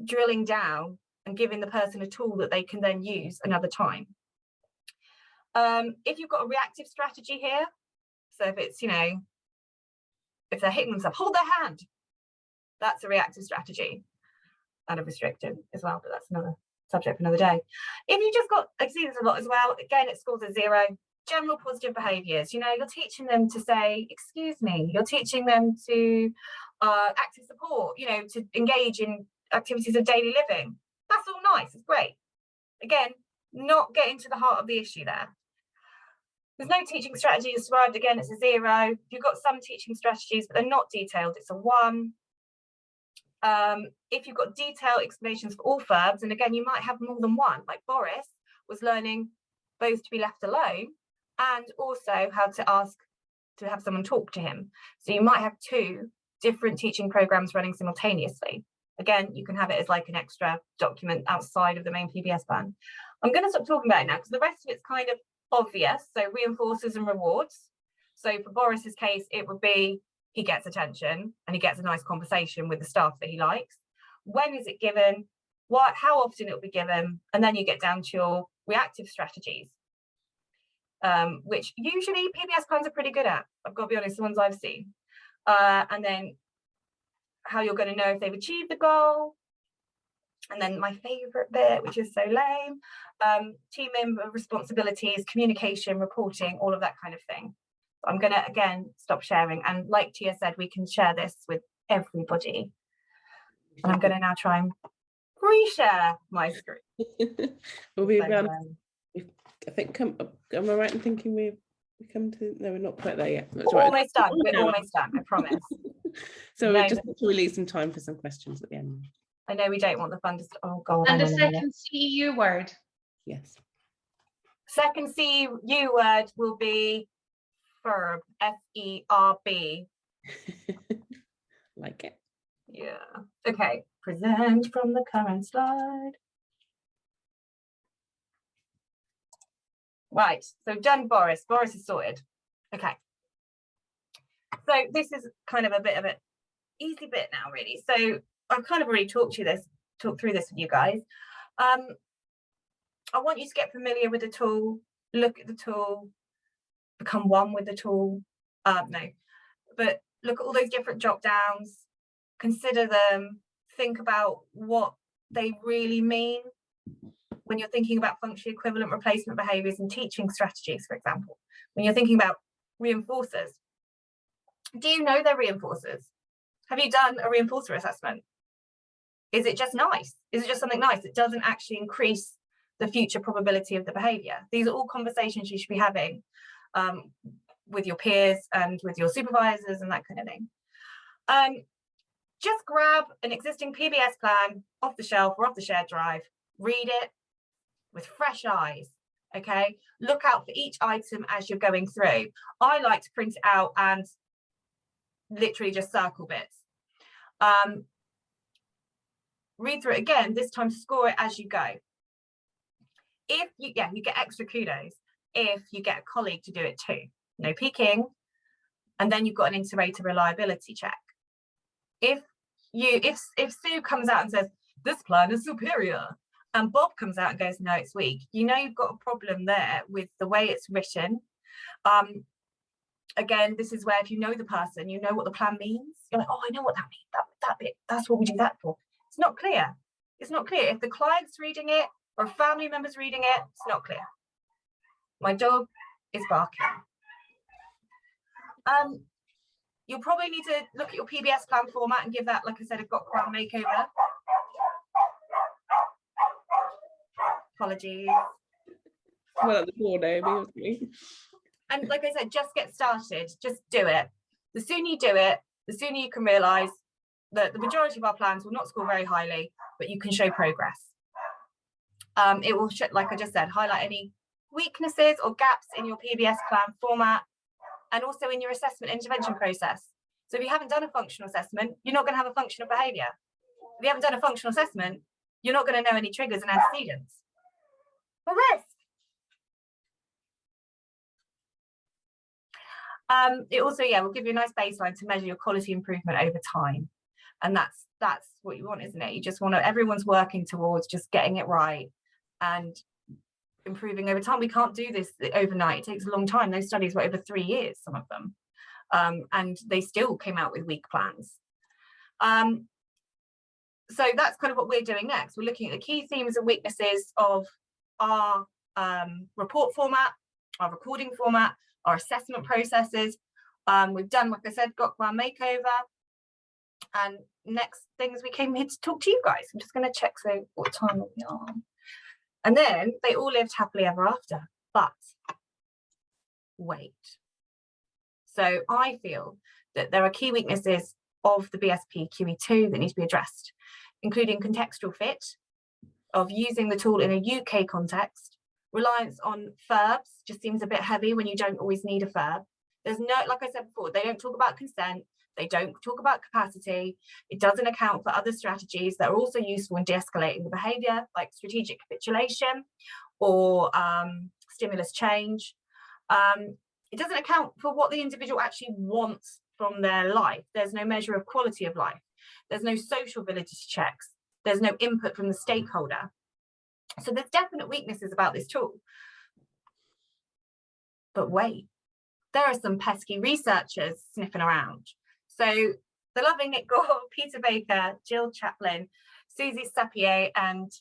[SPEAKER 1] drilling down and giving the person a tool that they can then use another time. If you've got a reactive strategy here, so if it's, if they're hitting themselves, hold their hand. That's a reactive strategy. And a restrictive as well, but that's another subject for another day. If you just got, I see this a lot as well, again, it scores a 0. General positive behaviours, you're teaching them to say, excuse me, you're teaching them to active support, to engage in activities of daily living. That's all nice, it's great. Again, not getting to the heart of the issue there. There's no teaching strategy described, again, it's a 0. If you've got some teaching strategies, but they're not detailed, it's a 1. If you've got detailed explanations for all verbs, and again, you might have more than one, like Boris was learning both to be left alone and also how to ask to have someone talk to him. So you might have 2 different teaching programs running simultaneously. Again, you can have it as like an extra document outside of the main PBS plan. I'm going to stop talking about it now because the rest of it's kind of obvious. So reinforcers and rewards. So for Boris's case, it would be he gets attention and he gets a nice conversation with the staff that he likes. When is it given? How often it will be given? And then you get down to your reactive strategies, which usually PBS plans are pretty good at. I've got to be honest, the ones I've seen. And then how you're going to know if they've achieved the goal. And then my favorite bit, which is so lame, team member responsibilities, communication, reporting, all of that kind of thing. I'm going to, again, stop sharing. And like Tia said, we can share this with everybody. And I'm going to now try and reshare my screen.
[SPEAKER 3] We'll be around, I think, am I right in thinking we come to, no, we're not quite there yet. That's right.
[SPEAKER 1] Almost done. We're almost done, I promise.
[SPEAKER 3] So we just need to release some time for some questions at the end.
[SPEAKER 1] I know we don't want the fun to, oh God.
[SPEAKER 2] And the second CEU word.
[SPEAKER 3] Yes.
[SPEAKER 1] Second CEU word will be verb, F-E-R-B.
[SPEAKER 3] Like it.
[SPEAKER 1] Yeah. Okay. Present from the current slide. Right. So done Boris. Boris is sorted. Okay. So this is kind of a bit of an easy bit now, really. So I've kind of already talked through this with you guys. I want you to get familiar with the tool, look at the tool, become one with the tool. But look at all those different drop downs, consider them, think about what they really mean when you're thinking about functionally equivalent replacement behaviours and teaching strategies, for example. When you're thinking about reinforcers, do you know they're reinforcers? Have you done a reinforcer assessment? Is it just nice? Is it just something nice? It doesn't actually increase the future probability of the behaviour. These are all conversations you should be having with your peers and with your supervisors and that kind of thing. Just grab an existing PBS plan off the shelf or off the shared drive, read it with fresh eyes, okay? Look out for each item as you're going through. I like to print it out and literally just circle bits. Read through it again, this time score it as you go. If you get extra kudos if you get a colleague to do it too. No peeking, and then you've got an iterator reliability check. If Sue comes out and says this plan is superior, and Bob comes out and goes no, it's weak, you know you've got a problem there with the way it's written. Again, this is where if you know the person, you know what the plan means. You're like, oh, I know what that means. That bit, that's what we do that for. It's not clear. It's not clear. If the client's reading it or a family member's reading it, it's not clear. My dog is barking. You'll probably need to look at your PBS plan format and give that, like I said, a got ground makeover. Apologies.
[SPEAKER 3] Well, at the door, Naomi.
[SPEAKER 1] And like I said, just get started, just do it. The sooner you do it, the sooner you can realise that the majority of our plans will not score very highly, but you can show progress. It will, like I just said, highlight any weaknesses or gaps in your PBS plan format and also in your assessment intervention process. So if you haven't done a functional assessment, you're not going to have a functional behaviour. If you haven't done a functional assessment, you're not going to know any triggers and antecedents. For risk. It also, will give you a nice baseline to measure your quality improvement over time. And that's what you want, isn't it? You just want to, everyone's working towards just getting it right and improving over time. We can't do this overnight. It takes a long time. Those studies were over 3 years, some of them. And they still came out with weak plans. So that's kind of what we're doing next. We're looking at the key themes and weaknesses of our report format, our recording format, our assessment processes. We've done, like I said, got our makeover. And next things we came here to talk to you guys. I'm just going to check so what time are we on. And then they all lived happily ever after. But wait. So I feel that there are key weaknesses of the BSP-QEII that need to be addressed, including contextual fit, of using the tool in a UK context. Reliance on verbs just seems a bit heavy when you don't always need a verb. There's no, like I said before, they don't talk about consent, they don't talk about capacity. It doesn't account for other strategies that are also useful in de-escalating the behaviour, like strategic capitulation or stimulus change. It doesn't account for what the individual actually wants from their life. There's no measure of quality of life. There's no social validity checks. There's no input from the stakeholder. So there's definite weaknesses about this tool. But wait, there are some pesky researchers sniffing around. So the lovely Nick Gore, Peter Baker, Jill Chaplin, Susie Sappier, and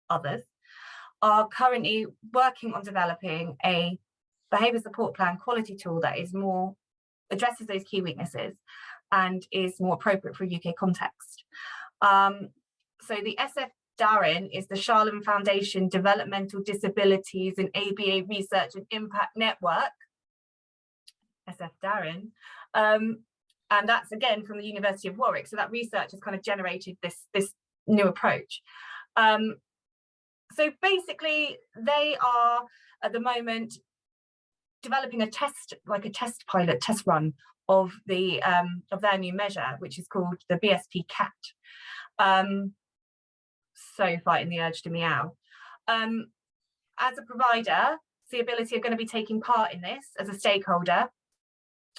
[SPEAKER 1] others are currently working on developing a behaviour support plan quality tool that is more, addresses those key weaknesses and is more appropriate for a UK context. So the SF Darren is the Charlem Foundation Developmental Disabilities and ABA Research and Impact Network, SF Darren, and that's again from the University of Warwick. So that research has kind of generated this new approach. So basically, they are at the moment developing a test, like a test pilot, test run of the of their new measure, which is called the BSP-QEII. So fighting the urge to meow. As a provider, Seeability are going to be taking part in this as a stakeholder,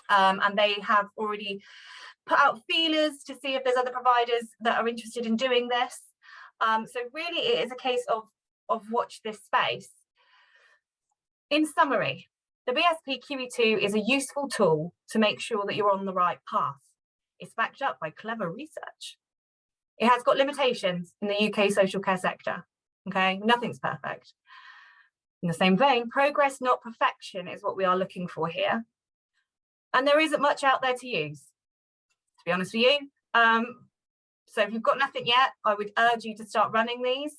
[SPEAKER 1] and they have already put out feelers to see if there's other providers that are interested in doing this. So really, it is a case of watch this space. In summary, the BSP-QEII is a useful tool to make sure that you're on the right path. It's backed up by clever research. It has got limitations in the UK social care sector, okay? Nothing's perfect. In the same vein, progress, not perfection, is what we are looking for here. And there isn't much out there to use, to be honest with you. So if you've got nothing yet, I would urge you to start running these.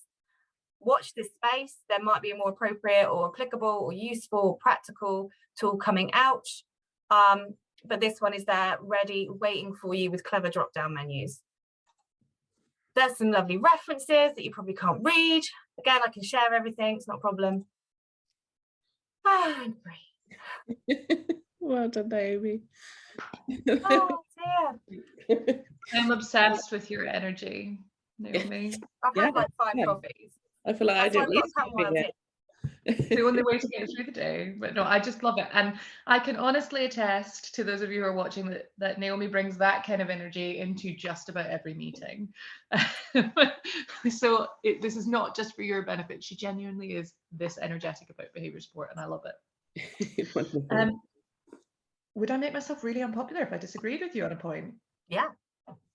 [SPEAKER 1] Watch this space. There might be a more appropriate or applicable or useful or practical tool coming out. But this one is there, ready, waiting for you with clever drop-down menus. There's some lovely references that you probably can't read. Again, I can share everything, it's not a problem. And breathe.
[SPEAKER 3] Well done, Naomi.
[SPEAKER 1] Oh dear.
[SPEAKER 2] I'm obsessed with your energy, Naomi.
[SPEAKER 1] I've had like 5 coffees.
[SPEAKER 3] I feel like I don't need to be
[SPEAKER 2] The only way to get through the day. But no, I just love it. And I can honestly attest to those of you who are watching that Naomi brings that kind of energy into just about every meeting. So this is not just for your benefit. She genuinely is this energetic about behaviour support, and I love it. Would I make myself really unpopular if I disagreed with you on a point?
[SPEAKER 1] Yeah.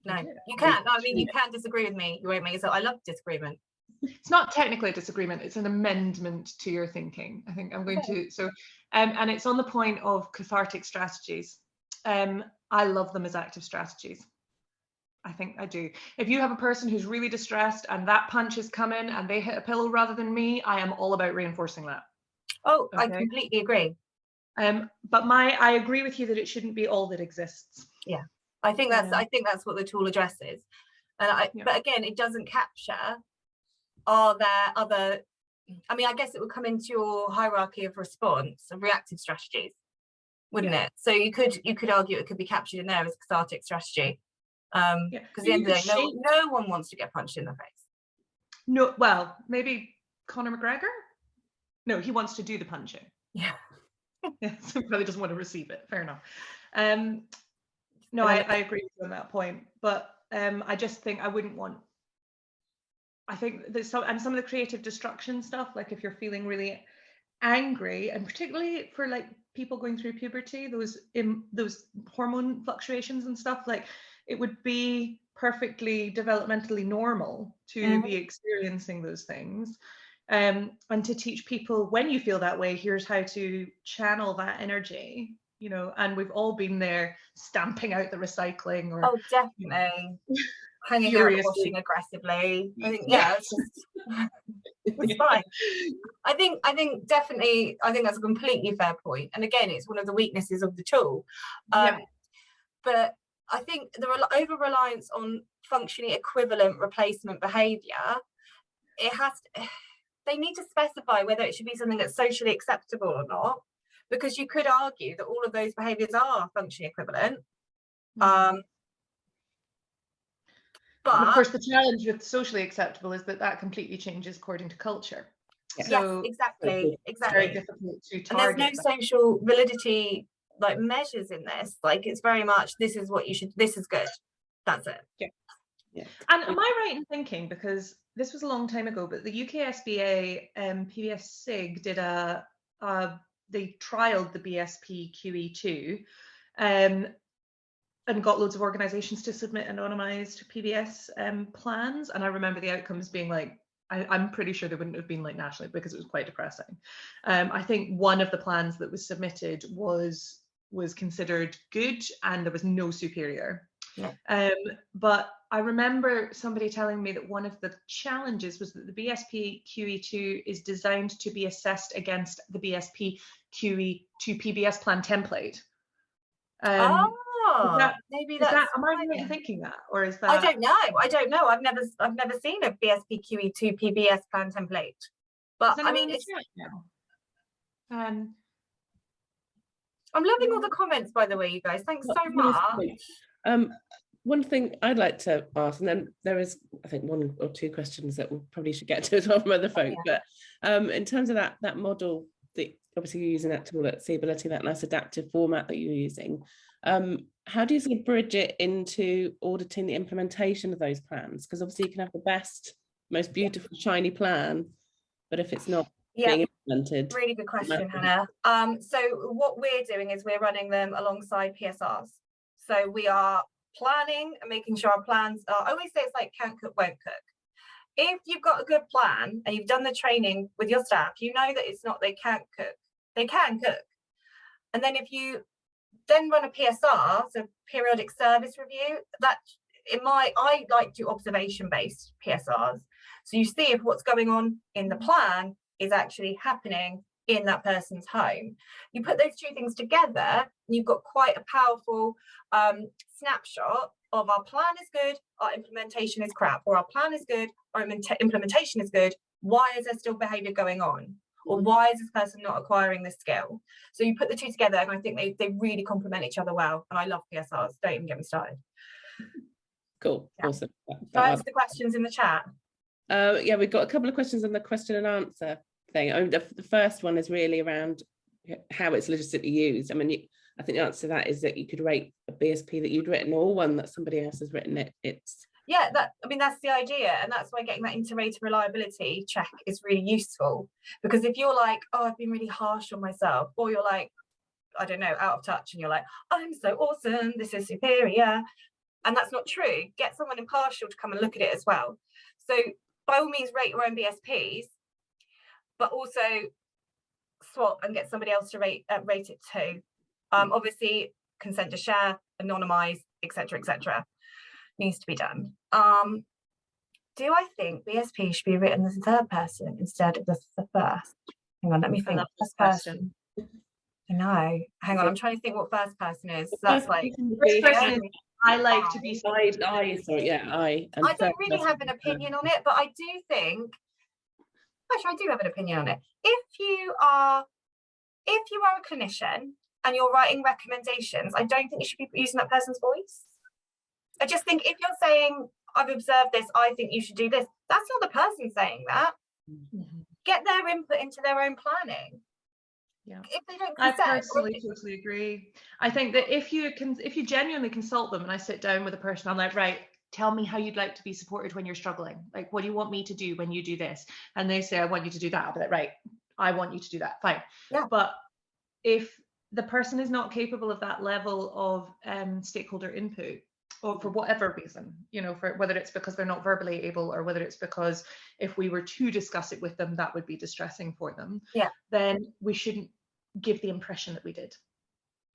[SPEAKER 1] No, you can. No, I mean, you can disagree with me. You won't make yourself. I love disagreement.
[SPEAKER 2] It's not technically a disagreement, it's an amendment to your thinking. I think I'm going to, so, and it's on the point of cathartic strategies. I love them as active strategies. I think I do. If you have a person who's really distressed and that punch is coming and they hit a pillow rather than me, I am all about reinforcing that.
[SPEAKER 1] Oh, okay. I completely agree.
[SPEAKER 2] But I agree with you that it shouldn't be all that exists.
[SPEAKER 1] Yeah, I think that's what the tool addresses. And but again, it doesn't capture. Are there other, I mean, I guess it would come into your hierarchy of response of reactive strategies, wouldn't it? So you could argue it could be captured in there as a cathartic strategy. Because at the end of the day, no one wants to get punched in the face.
[SPEAKER 2] No, well, maybe Conor McGregor? No, he wants to do the punching.
[SPEAKER 1] Yeah.
[SPEAKER 2] Yeah, so he probably doesn't want to receive it. Fair enough. No, I agree with you on that point. But I just think I wouldn't want, I think there's some of the creative destruction stuff, like if you're feeling really angry, and particularly for like people going through puberty, those hormone fluctuations and stuff, like it would be perfectly developmentally normal to be experiencing those things. And to teach people, when you feel that way, here's how to channel that energy, you know. And we've all been there, stamping out the recycling, or
[SPEAKER 1] definitely. hanging out and washing aggressively. I think, yeah, it's just it's fine. I think definitely, I think that's a completely fair point. And again, it's one of the weaknesses of the tool. But I think the over-reliance on functionally equivalent replacement behaviour, they need to specify whether it should be something that's socially acceptable or not, because you could argue that all of those behaviours are functionally equivalent. But
[SPEAKER 2] and of course, the challenge with socially acceptable is that completely changes according to culture. So
[SPEAKER 1] yes, exactly.
[SPEAKER 2] It's very difficult to target.
[SPEAKER 1] And there's no social validity like measures in this. Like, it's very much, this is what you should, this is good, that's it.
[SPEAKER 2] And am I right in thinking, because this was a long time ago, but the UK SBA PBS SIG did they trialed the BSP-QEII and got loads of organisations to submit anonymised PBS plans, and I remember the outcomes being like, I'm pretty sure they wouldn't have been like nationally, because it was quite depressing. I think one of the plans that was submitted was considered good, and there was no superior. But I remember somebody telling me that one of the challenges was that the BSP-QEII is designed to be assessed against the BSP-QEII PBS plan template.
[SPEAKER 1] Maybe that's.
[SPEAKER 2] Am I right in thinking that, or is that?
[SPEAKER 1] I don't know. I've never seen a BSP-QEII PBS plan template. But I mean, it's. I'm loving all the comments, by the way, you guys. Thanks so much.
[SPEAKER 3] One thing I'd like to ask, and then there is, I think, one or two questions that we probably should get to as well from other folk. But in terms of that model, that obviously you're using that tool at Seeability, that nice adaptive format that you're using. How do you sort of bridge it into auditing the implementation of those plans? Because obviously you can have the best, most beautiful, shiny plan, but if it's not being implemented.
[SPEAKER 1] Really good question, Hannah. So what we're doing is we're running them alongside PSRs. So we are planning and making sure our plans are, I always say it's like can't cook, won't cook. If you've got a good plan and you've done the training with your staff, you know that it's not they can't cook, they can cook. And then if you then run a PSR, so periodic service review, that I like to do observation-based PSRs. So you see if what's going on in the plan is actually happening in that person's home. You put those two things together, and you've got quite a powerful snapshot of our plan is good, our implementation is crap, or our plan is good, our implementation is good. Why is there still behaviour going on? Or why is this person not acquiring this skill? So you put the two together, and I think they really complement each other well. And I love PSRs. Don't even get me started.
[SPEAKER 3] Cool. Awesome.
[SPEAKER 1] So answer the questions in the chat.
[SPEAKER 3] We've got a couple of questions on the question and answer thing. The first one is really around how it's legitimately used. I mean, I think the answer to that is that you could rate a BSP that you'd written or one that somebody else has written. That's the idea, and that's why getting that inter-rater reliability check is really useful. Because if you're like, oh, I've been really harsh on myself, or you're like, I don't know, out of touch, and you're like, I'm so awesome, this is superior, and that's not true, get someone impartial to come and look at it as well. So by all means, rate your own BSPs, but also swap and get somebody else to rate it too. Obviously, consent to share, anonymize, etc. needs to be done. Do I think BSP should be written as a third person instead of the first? Hang on, let me think. First person. I know. Hang on, I'm trying to think what first person is. That's like
[SPEAKER 2] first person. I like to be.
[SPEAKER 3] I
[SPEAKER 1] don't really have an opinion on it, but I do think. Actually, I do have an opinion on it. If you are a clinician and you're writing recommendations, I don't think you should be using that person's voice. I just think if you're saying, I've observed this, I think you should do this, that's not the person saying that. Get their input into their own planning. If they don't consent,
[SPEAKER 2] I personally totally agree. I think that if you genuinely consult them, and I sit down with a person, I'm like, right, tell me how you'd like to be supported when you're struggling. Like, what do you want me to do when you do this? And they say, I want you to do that. I'll be like, right, I want you to do that. Fine.
[SPEAKER 1] Yeah.
[SPEAKER 2] But if the person is not capable of that level of stakeholder input, or for whatever reason, for whether it's because they're not verbally able, or whether it's because if we were to discuss it with them, that would be distressing for them, then we shouldn't give the impression that we did.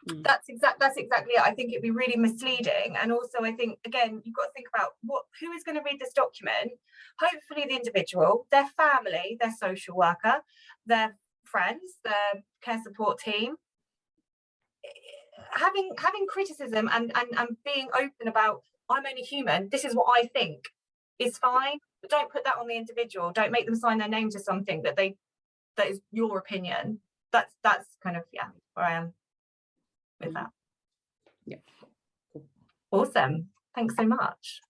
[SPEAKER 1] That's exactly it. I think it'd be really misleading, and also I think, again, you've got to think about who is going to read this document. Hopefully the individual, their family, their social worker, their friends, their care support team. Having criticism and being open about, I'm only human, this is what I think, is fine, but don't put that on the individual. Don't make them sign their name to something that is your opinion. That's kind of, yeah, where I am with that.
[SPEAKER 3] Yeah. Cool.
[SPEAKER 1] Awesome. Thanks so much.